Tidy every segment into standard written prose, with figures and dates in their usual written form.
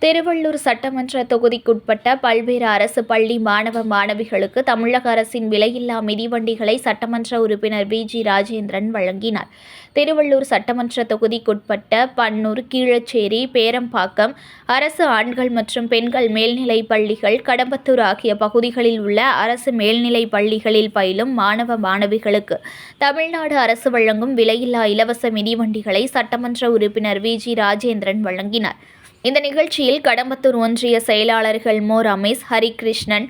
திருவள்ளூர் சட்டமன்ற தொகுதிக்குட்பட்ட பல்வேறு அரசு பள்ளி மாணவ மாணவிகளுக்கு தமிழக அரசின் விலையில்லா மிதிவண்டிகளை சட்டமன்ற உறுப்பினர் பிஜி ராஜேந்திரன் வழங்கினார். திருவள்ளூர் சட்டமன்ற தொகுதிக்குட்பட்ட பன்னூர், கீழச்சேரி, பேரம்பாக்கம் அரசு ஆண்கள் மற்றும் பெண்கள் மேல்நிலைப் பள்ளிகள், கடம்பத்தூர் ஆகிய பகுதிகளில் உள்ள அரசு மேல்நிலைப் பள்ளிகளில் பயிலும் மாணவ மாணவிகளுக்கு தமிழ்நாடு அரசு வழங்கும் விலையில்லா இலவச மிதிவண்டிகளை சட்டமன்ற உறுப்பினர் பிஜி ராஜேந்திரன் வழங்கினார். இந்த நிகழ்ச்சியில் கடம்பத்தூர் ஒன்றிய செயலாளர்கள் மோ. ரமேஷ், ஹரிகிருஷ்ணன்,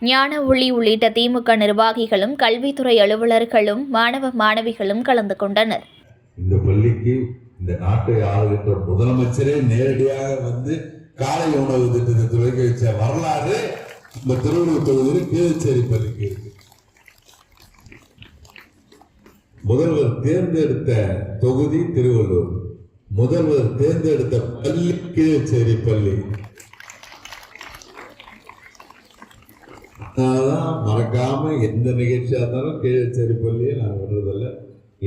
ஞான ஒளி உள்ளிட்ட திமுக நிர்வாகிகளும், கல்வித்துறை அலுவலர்களும், மாணவ மாணவிகளும் கலந்து கொண்டனர். இந்த பள்ளிக்கு இந்த நாட்டை ஆளுகின்ற முதலமைச்சரே நேரடியாக வந்து காலை உணவு திட்டத்தை துவக்கி வச்ச வரலாறு இந்த திருவள்ளூர் தொகுதியில் கீழச்சேரி பள்ளிக்கு இருக்கு. முதல்வர் தேர்ந்தெடுத்த தொகுதி திருவள்ளூர், முதல்வர் தேர்ந்தெடுத்த பள்ளி கீழச்சேரி பள்ளி. அதனாலதான் மறக்காம எந்த நிகழ்ச்சியா இருந்தாலும் கீழச்சேரி பள்ளியை நான் விடுறதில்ல.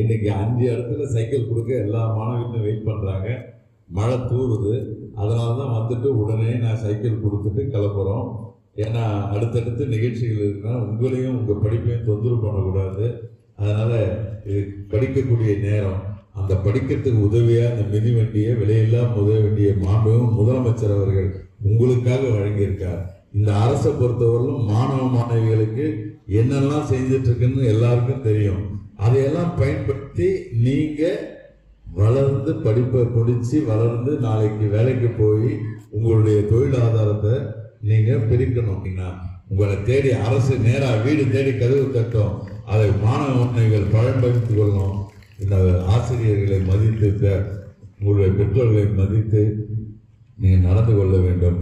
இன்னைக்கு 5 இடத்துல சைக்கிள் கொடுக்க எல்லா மாணவர்களும் வெயிட் பண்றாங்க. மழை தூருது, அதனாலதான் வந்துட்டு உடனே நான் சைக்கிள் கொடுத்துட்டு கிளம்புறோம். ஏன்னா அடுத்தடுத்து நிகழ்ச்சிகள் இருக்குன்னா உங்களையும் உங்க படிப்பையும் தொந்தரவு பண்ணக்கூடாது. அதனால இது படிக்கக்கூடிய நேரம், அந்த படிக்கிறதுக்கு உதவியா அந்த மிதிவண்டியை விலையில்லா உதவிய மாண்பும் முதலமைச்சர் அவர்கள் உங்களுக்காக வழங்கியிருக்கார். இந்த அரசை பொறுத்தவரையிலும் மாணவ மாணவிகளுக்கு என்னெல்லாம் செஞ்சுட்டு இருக்குன்னு எல்லாருக்கும் தெரியும். அதையெல்லாம் பயன்படுத்தி நீங்க வளர்ந்து படிப்பை முடிச்சு வளர்ந்து நாளைக்கு வேலைக்கு போய் உங்களுடைய தொழில் ஆதாரத்தை நீங்க பிரிக்கணும். அப்படின்னா உங்களை தேடி அரசு நேரா வீடு தேடி கதவு தட்டும். அதை மாணவ மாணவிகள் பயன்படுத்திக் கொள்ளணும். இந்த ஆசிரியர்களை மதித்து, உங்களுடைய பெற்றோர்களை மதித்து நீங்கள் நடந்து கொள்ள வேண்டும்.